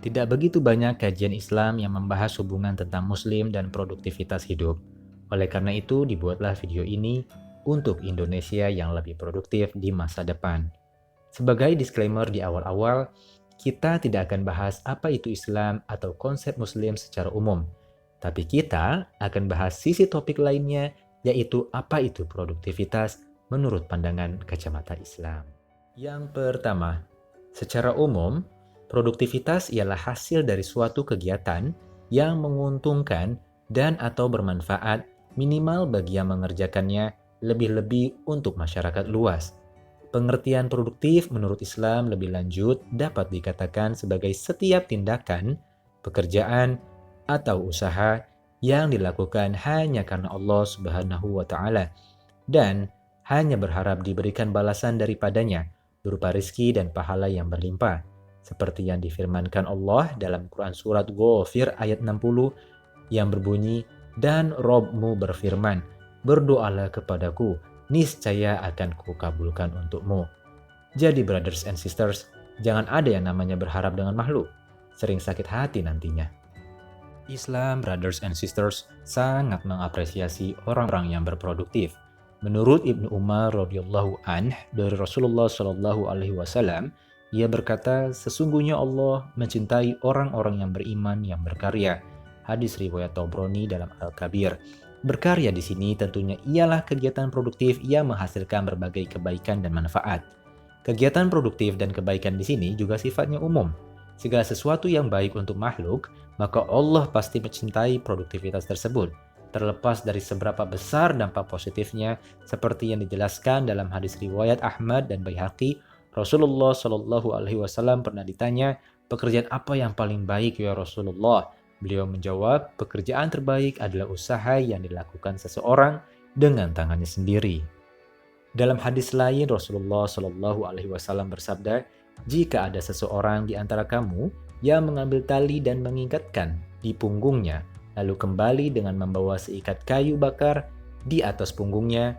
Tidak begitu banyak kajian Islam yang membahas hubungan tentang Muslim dan produktivitas hidup. Oleh karena itu, dibuatlah video ini untuk Indonesia yang lebih produktif di masa depan. Sebagai disclaimer di awal-awal, kita tidak akan bahas apa itu Islam atau konsep Muslim secara umum. Tapi kita akan bahas sisi topik lainnya, yaitu apa itu produktivitas menurut pandangan kacamata Islam. Yang pertama, secara umum, produktivitas ialah hasil dari suatu kegiatan yang menguntungkan dan atau bermanfaat minimal bagi yang mengerjakannya, lebih-lebih untuk masyarakat luas. Pengertian produktif menurut Islam lebih lanjut dapat dikatakan sebagai setiap tindakan, pekerjaan, atau usaha yang dilakukan hanya karena Allah Subhanahu wa Ta'ala dan hanya berharap diberikan balasan daripadanya berupa rizki dan pahala yang berlimpah. Seperti yang difirmankan Allah dalam Quran Surat Ghafir ayat 60 yang berbunyi, "Dan Robmu berfirman, berdoalah kepadaku, niscaya akan kukabulkan untukmu." Jadi brothers and sisters, jangan ada yang namanya berharap dengan makhluk. Sering sakit hati nantinya. Islam, brothers and sisters, sangat mengapresiasi orang-orang yang berproduktif. Menurut Ibnu Umar radhiyallahu anh dari Rasulullah Shallallahu alaihi wasallam, ia berkata, sesungguhnya Allah mencintai orang-orang yang beriman yang berkarya. Hadis riwayat Tabrani dalam Al-Kabir. Berkarya di sini tentunya ialah kegiatan produktif yang menghasilkan berbagai kebaikan dan manfaat. Kegiatan produktif dan kebaikan di sini juga sifatnya umum. Segala sesuatu yang baik untuk makhluk, maka Allah pasti mencintai produktivitas tersebut. Terlepas dari seberapa besar dampak positifnya, seperti yang dijelaskan dalam hadis riwayat Ahmad dan Baihaqi, Rasulullah Shallallahu Alaihi Wasallam pernah ditanya, pekerjaan apa yang paling baik ya Rasulullah? Beliau menjawab, pekerjaan terbaik adalah usaha yang dilakukan seseorang dengan tangannya sendiri. Dalam hadis lain, Rasulullah Shallallahu Alaihi Wasallam bersabda, jika ada seseorang di antara kamu yang mengambil tali dan mengikatkan di punggungnya, lalu kembali dengan membawa seikat kayu bakar di atas punggungnya,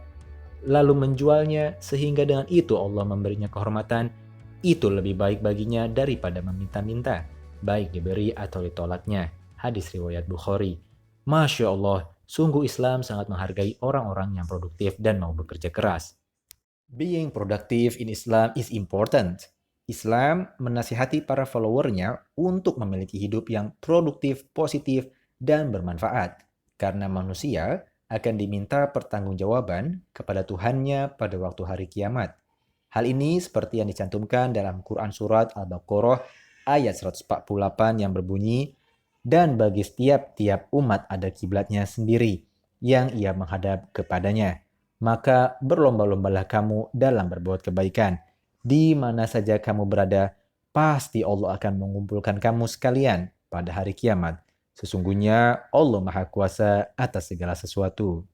lalu menjualnya sehingga dengan itu Allah memberinya kehormatan, itu lebih baik baginya daripada meminta-minta, baik diberi atau ditolaknya. Hadis riwayat Bukhari. Masya Allah, sungguh Islam sangat menghargai orang-orang yang produktif dan mau bekerja keras. Being productive in Islam is important. Islam menasihati para followernya untuk memiliki hidup yang produktif, positif, dan bermanfaat. Karena manusia akan diminta pertanggungjawaban kepada Tuhannya pada waktu hari kiamat. Hal ini seperti yang dicantumkan dalam Quran Surat Al-Baqarah ayat 148 yang berbunyi, dan bagi setiap umat ada kiblatnya sendiri yang ia menghadap kepadanya. Maka berlomba-lombalah kamu dalam berbuat kebaikan. Di mana saja kamu berada, pasti Allah akan mengumpulkan kamu sekalian pada hari kiamat. Sesungguhnya Allah Maha Kuasa atas segala sesuatu.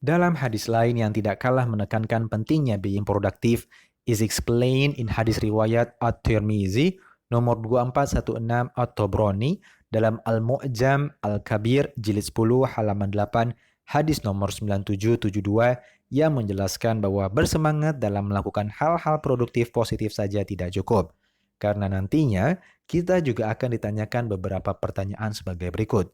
Dalam hadis lain yang tidak kalah menekankan pentingnya being productive is explained in hadis riwayat At-Tirmizi nomor 2416 At-Tabrani dalam Al-Mu'jam Al-Kabir jilid 10 halaman 8 hadis nomor 9772 yang menjelaskan bahwa bersemangat dalam melakukan hal-hal produktif positif saja tidak cukup. Karena nantinya kita juga akan ditanyakan beberapa pertanyaan sebagai berikut.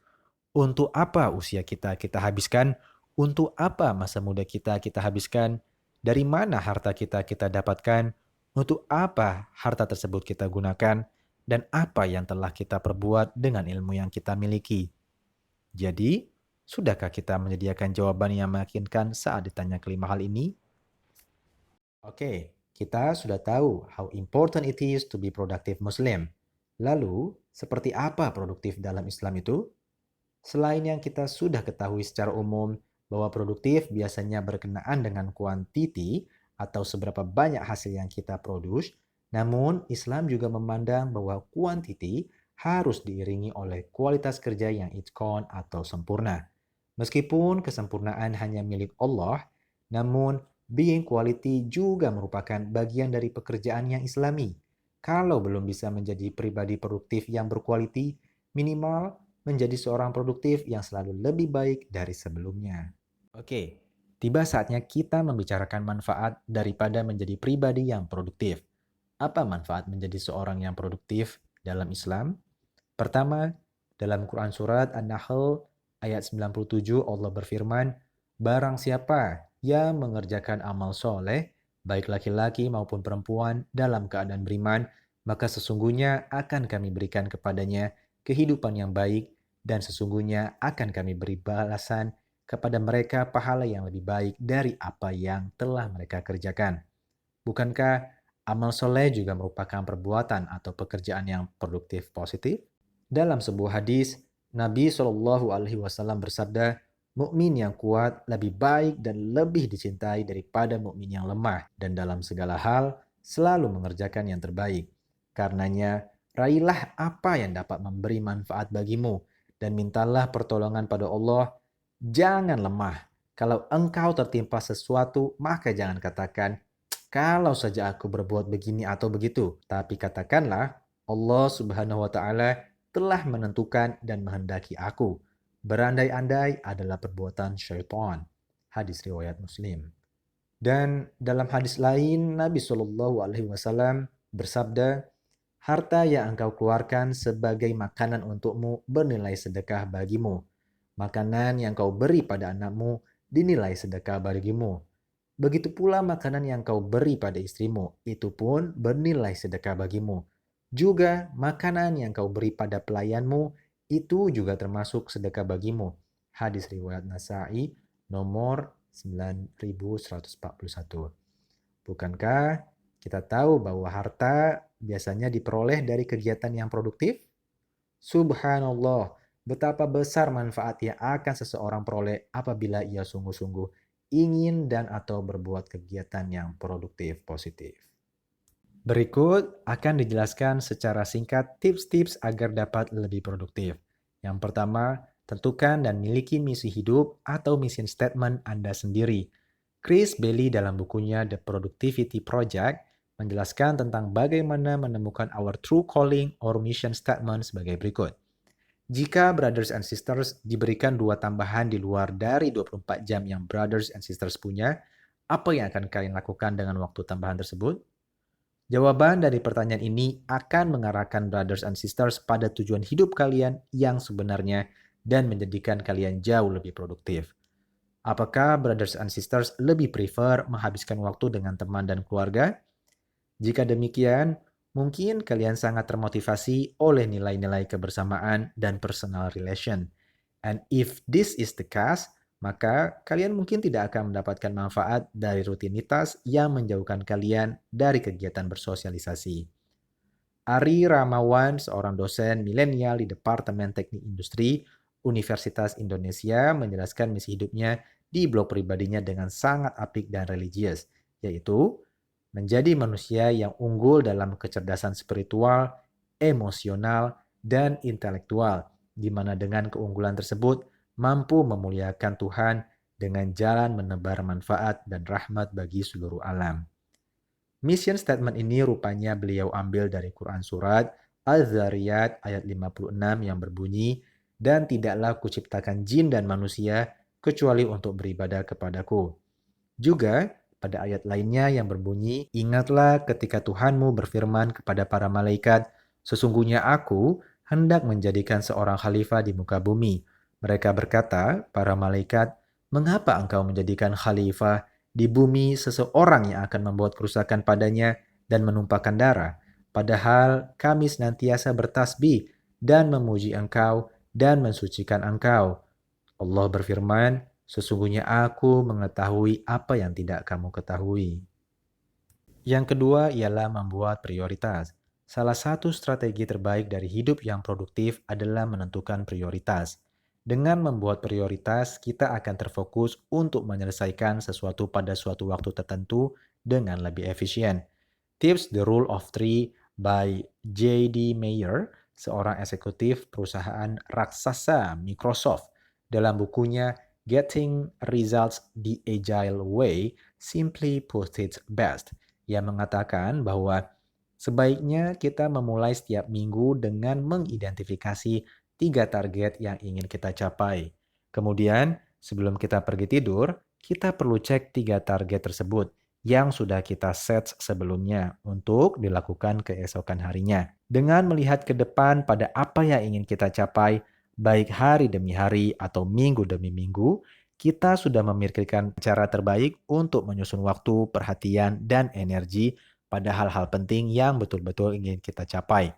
Untuk apa usia kita habiskan? Untuk apa masa muda kita habiskan? Dari mana harta kita dapatkan? Untuk apa harta tersebut kita gunakan? Dan apa yang telah kita perbuat dengan ilmu yang kita miliki? Jadi, sudahkah kita menyediakan jawaban yang meyakinkan saat ditanya kelima hal ini? Oke, kita sudah tahu how important it is to be productive Muslim. Lalu, seperti apa produktif dalam Islam itu? Selain yang kita sudah ketahui secara umum bahwa produktif biasanya berkenaan dengan kuantiti atau seberapa banyak hasil yang kita produce, namun Islam juga memandang bahwa kuantiti harus diiringi oleh kualitas kerja yang itqan atau sempurna. Meskipun kesempurnaan hanya milik Allah, namun being quality juga merupakan bagian dari pekerjaan yang Islami. Kalau belum bisa menjadi pribadi produktif yang berkualiti, minimal menjadi seorang produktif yang selalu lebih baik dari sebelumnya. Oke, tiba saatnya kita membicarakan manfaat daripada menjadi pribadi yang produktif. Apa manfaat menjadi seorang yang produktif dalam Islam? Pertama, dalam Quran Surat An-Nahl ayat 97 Allah berfirman, "Barang siapa yang mengerjakan amal soleh, baik laki-laki maupun perempuan dalam keadaan beriman, maka sesungguhnya akan kami berikan kepadanya kehidupan yang baik dan sesungguhnya akan kami beri balasan kepada mereka pahala yang lebih baik dari apa yang telah mereka kerjakan." Bukankah amal soleh juga merupakan perbuatan atau pekerjaan yang produktif positif? Dalam sebuah hadis, Nabi Shallallahu Alaihi Wasallam bersabda, mukmin yang kuat lebih baik dan lebih dicintai daripada mukmin yang lemah dan dalam segala hal selalu mengerjakan yang terbaik. Karenanya, raihlah apa yang dapat memberi manfaat bagimu dan mintalah pertolongan pada Allah. Jangan lemah. Kalau engkau tertimpa sesuatu, maka jangan katakan, kalau saja aku berbuat begini atau begitu. Tapi katakanlah, Allah Subhanahu wa Ta'ala telah menentukan dan menghendaki aku. Berandai-andai adalah perbuatan syaitan. Hadis riwayat Muslim. Dan dalam hadis lain, Nabi Shallallahu Alaihi Wasallam bersabda, harta yang engkau keluarkan sebagai makanan untukmu bernilai sedekah bagimu. Makanan yang kau beri pada anakmu dinilai sedekah bagimu. Begitu pula makanan yang kau beri pada istrimu, itu pun bernilai sedekah bagimu. Juga makanan yang kau beri pada pelayanmu, itu juga termasuk sedekah bagimu. Hadis riwayat Nasa'i nomor 9141. Bukankah kita tahu bahwa harta biasanya diperoleh dari kegiatan yang produktif? Subhanallah, betapa besar manfaat yang akan seseorang peroleh apabila ia sungguh-sungguh ingin dan atau berbuat kegiatan yang produktif positif. Berikut akan dijelaskan secara singkat tips-tips agar dapat lebih produktif. Yang pertama, tentukan dan miliki misi hidup atau mission statement Anda sendiri. Chris Bailey dalam bukunya The Productivity Project menjelaskan tentang bagaimana menemukan our true calling or mission statement sebagai berikut. Jika brothers and sisters diberikan 2 tambahan di luar dari 24 jam yang brothers and sisters punya, apa yang akan kalian lakukan dengan waktu tambahan tersebut? Jawaban dari pertanyaan ini akan mengarahkan brothers and sisters pada tujuan hidup kalian yang sebenarnya dan menjadikan kalian jauh lebih produktif. Apakah brothers and sisters lebih prefer menghabiskan waktu dengan teman dan keluarga? Jika demikian, mungkin kalian sangat termotivasi oleh nilai-nilai kebersamaan dan personal relation. And if this is the case, maka kalian mungkin tidak akan mendapatkan manfaat dari rutinitas yang menjauhkan kalian dari kegiatan bersosialisasi. Ari Ramawan, seorang dosen milenial di Departemen Teknik Industri Universitas Indonesia, menjelaskan misi hidupnya di blog pribadinya dengan sangat apik dan religius, yaitu menjadi manusia yang unggul dalam kecerdasan spiritual, emosional, dan intelektual, di mana dengan keunggulan tersebut mampu memuliakan Tuhan dengan jalan menebar manfaat dan rahmat bagi seluruh alam. Mission statement ini rupanya beliau ambil dari Quran Surat Al-Zariyat ayat 56 yang berbunyi, dan tidaklah kuciptakan jin dan manusia kecuali untuk beribadah kepadaku. Juga pada ayat lainnya yang berbunyi, ingatlah ketika Tuhanmu berfirman kepada para malaikat, sesungguhnya aku hendak menjadikan seorang khalifah di muka bumi. Mereka berkata, para malaikat, mengapa engkau menjadikan khalifah di bumi seseorang yang akan membuat kerusakan padanya dan menumpahkan darah? Padahal kami senantiasa bertasbih dan memuji engkau dan mensucikan engkau. Allah berfirman, sesungguhnya aku mengetahui apa yang tidak kamu ketahui. Yang kedua ialah membuat prioritas. Salah satu strategi terbaik dari hidup yang produktif adalah menentukan prioritas. Dengan membuat prioritas, kita akan terfokus untuk menyelesaikan sesuatu pada suatu waktu tertentu dengan lebih efisien. Tips The Rule of Three by J.D. Mayer, seorang eksekutif perusahaan raksasa Microsoft, dalam bukunya Getting Results the Agile Way, simply put it best, yang mengatakan bahwa sebaiknya kita memulai setiap minggu dengan mengidentifikasi 3 target yang ingin kita capai. Kemudian, sebelum kita pergi tidur, kita perlu cek 3 target tersebut. yang sudah kita set sebelumnya untuk dilakukan keesokan harinya. Dengan melihat ke depan pada apa yang ingin kita capai, baik hari demi hari atau minggu demi minggu, kita sudah memikirkan cara terbaik untuk menyusun waktu, perhatian, dan energi pada hal-hal penting yang betul-betul ingin kita capai.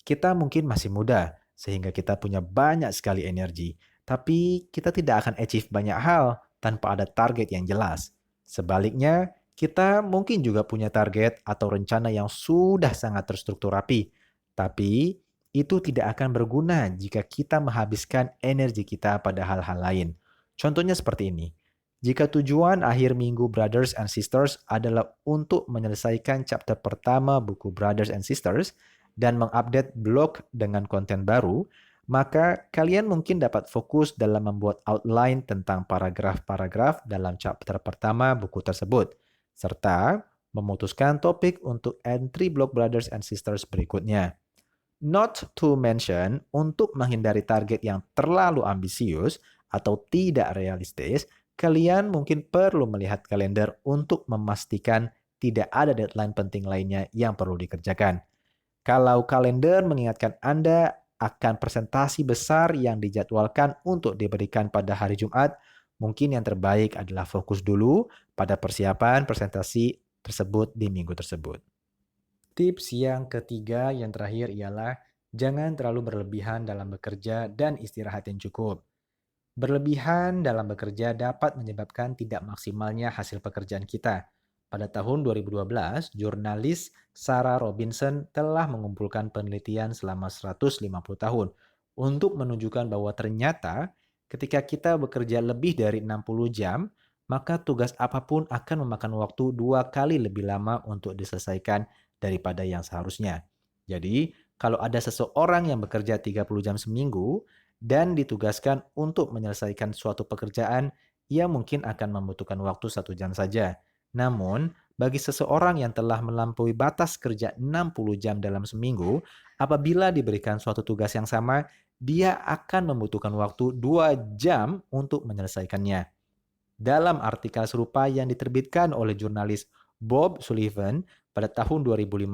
Kita mungkin masih muda, sehingga kita punya banyak sekali energi, tapi kita tidak akan achieve banyak hal tanpa ada target yang jelas. Sebaliknya, kita mungkin juga punya target atau rencana yang sudah sangat terstruktur rapi, tapi itu tidak akan berguna jika kita menghabiskan energi kita pada hal-hal lain. Contohnya seperti ini. Jika tujuan akhir minggu Brothers and Sisters adalah untuk menyelesaikan chapter pertama buku Brothers and Sisters, dan mengupdate blog dengan konten baru, maka kalian mungkin dapat fokus dalam membuat outline tentang paragraf-paragraf dalam chapter pertama buku tersebut, serta memutuskan topik untuk entry blog Brothers and Sisters berikutnya. Not to mention, untuk menghindari target yang terlalu ambisius atau tidak realistis, kalian mungkin perlu melihat kalender untuk memastikan tidak ada deadline penting lainnya yang perlu dikerjakan. Kalau kalender mengingatkan Anda akan presentasi besar yang dijadwalkan untuk diberikan pada hari Jumat, mungkin yang terbaik adalah fokus dulu pada persiapan presentasi tersebut di minggu tersebut. Tips yang ketiga yang terakhir ialah jangan terlalu berlebihan dalam bekerja dan istirahat yang cukup. Berlebihan dalam bekerja dapat menyebabkan tidak maksimalnya hasil pekerjaan kita. Pada tahun 2012, jurnalis Sarah Robinson telah mengumpulkan penelitian selama 150 tahun untuk menunjukkan bahwa ternyata ketika kita bekerja lebih dari 60 jam, maka tugas apapun akan memakan waktu 2 kali lebih lama untuk diselesaikan daripada yang seharusnya. Jadi, kalau ada seseorang yang bekerja 30 jam seminggu, dan ditugaskan untuk menyelesaikan suatu pekerjaan, ia mungkin akan membutuhkan waktu 1 jam saja. Namun, bagi seseorang yang telah melampaui batas kerja 60 jam dalam seminggu, apabila diberikan suatu tugas yang sama, dia akan membutuhkan waktu 2 jam untuk menyelesaikannya. Dalam artikel serupa yang diterbitkan oleh jurnalis Bob Sullivan pada tahun 2015,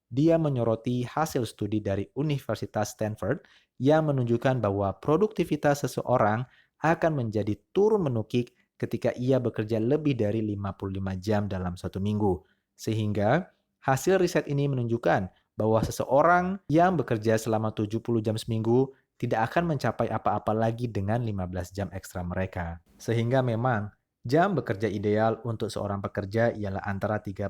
dia menyoroti hasil studi dari Universitas Stanford yang menunjukkan bahwa produktivitas seseorang akan menjadi turun menukik ketika ia bekerja lebih dari 55 jam dalam satu minggu. Sehingga hasil riset ini menunjukkan bahwa seseorang yang bekerja selama 70 jam seminggu tidak akan mencapai apa-apa lagi dengan 15 jam ekstra mereka. Sehingga memang jam bekerja ideal untuk seorang pekerja ialah antara 35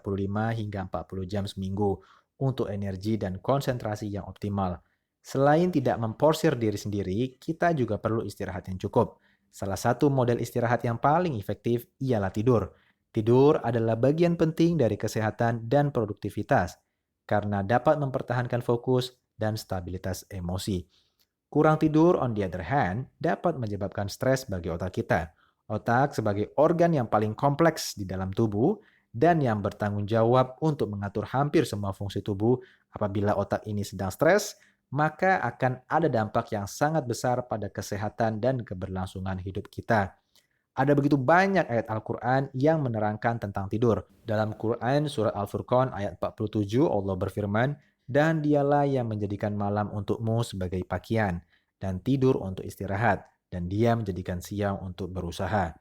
hingga 40 jam seminggu untuk energi dan konsentrasi yang optimal. Selain tidak memporsir diri sendiri, kita juga perlu istirahat yang cukup. Salah satu model istirahat yang paling efektif ialah tidur. Tidur adalah bagian penting dari kesehatan dan produktivitas karena dapat mempertahankan fokus dan stabilitas emosi. Kurang tidur, on the other hand, dapat menyebabkan stres bagi otak kita. Otak sebagai organ yang paling kompleks di dalam tubuh dan yang bertanggung jawab untuk mengatur hampir semua fungsi tubuh. Apabila otak ini sedang stres, maka akan ada dampak yang sangat besar pada kesehatan dan keberlangsungan hidup kita. Ada begitu banyak ayat Al-Quran yang menerangkan tentang tidur. Dalam Quran surat Al-Furqan ayat 47 Allah berfirman, "Dan dialah yang menjadikan malam untukmu sebagai pakaian, dan tidur untuk istirahat, dan dia menjadikan siang untuk berusaha."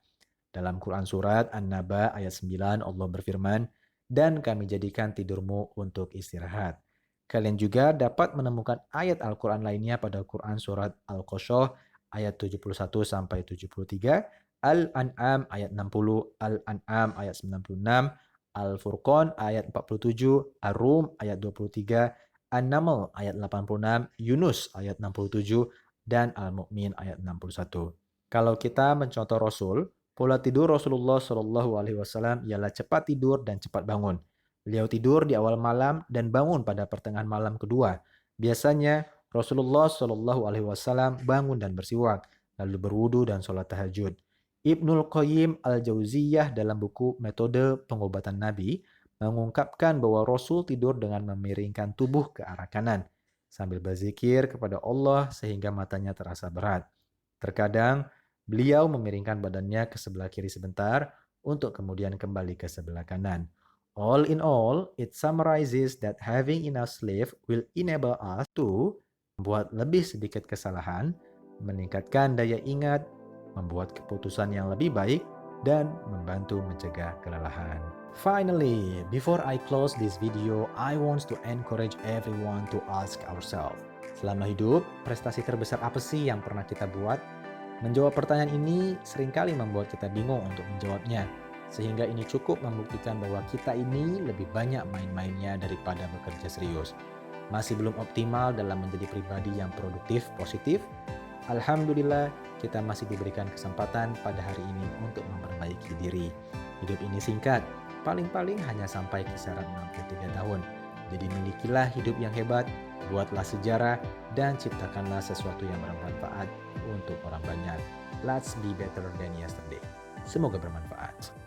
Dalam Quran surat An-Naba ayat 9 Allah berfirman, "Dan kami jadikan tidurmu untuk istirahat." Kalian juga dapat menemukan ayat Al-Quran lainnya pada Quran surat Al-Qashoh ayat 71 sampai 73, Al-An'am ayat 60, Al-An'am ayat 96, Al-Furqan ayat 47, Ar-Rum ayat 23, An-Naml ayat 86, Yunus ayat 67, dan Al-Mu'min ayat 61. Kalau kita mencontoh Rasul, pola tidur Rasulullah Shallallahu Alaihi Wasallam ialah cepat tidur dan cepat bangun. Beliau tidur di awal malam dan bangun pada pertengahan malam kedua. Biasanya Rasulullah Shallallahu Alaihi Wasallam bangun dan bersiwak, lalu berwudu dan sholat tahajud. Ibnul Qayyim Al-Jauziyah dalam buku Metode Pengobatan Nabi mengungkapkan bahwa Rasul tidur dengan memiringkan tubuh ke arah kanan sambil berzikir kepada Allah sehingga matanya terasa berat. Terkadang beliau memiringkan badannya ke sebelah kiri sebentar untuk kemudian kembali ke sebelah kanan. All in all, it summarizes that having enough sleep will enable us to membuat lebih sedikit kesalahan, meningkatkan daya ingat, membuat keputusan yang lebih baik, dan membantu mencegah kelelahan. Finally, before I close this video, I want to encourage everyone to ask ourselves, selama hidup, prestasi terbesar apa sih yang pernah kita buat? Menjawab pertanyaan ini seringkali membuat kita bingung untuk menjawabnya, sehingga ini cukup membuktikan bahwa kita ini lebih banyak main-mainnya daripada bekerja serius. Masih belum optimal dalam menjadi pribadi yang produktif, positif? Alhamdulillah, kita masih diberikan kesempatan pada hari ini untuk memperbaiki diri. Hidup ini singkat, paling-paling hanya sampai kisaran 63 tahun. Jadi milikilah hidup yang hebat, buatlah sejarah, dan ciptakanlah sesuatu yang bermanfaat untuk orang banyak. Let's be better than yesterday. Semoga bermanfaat.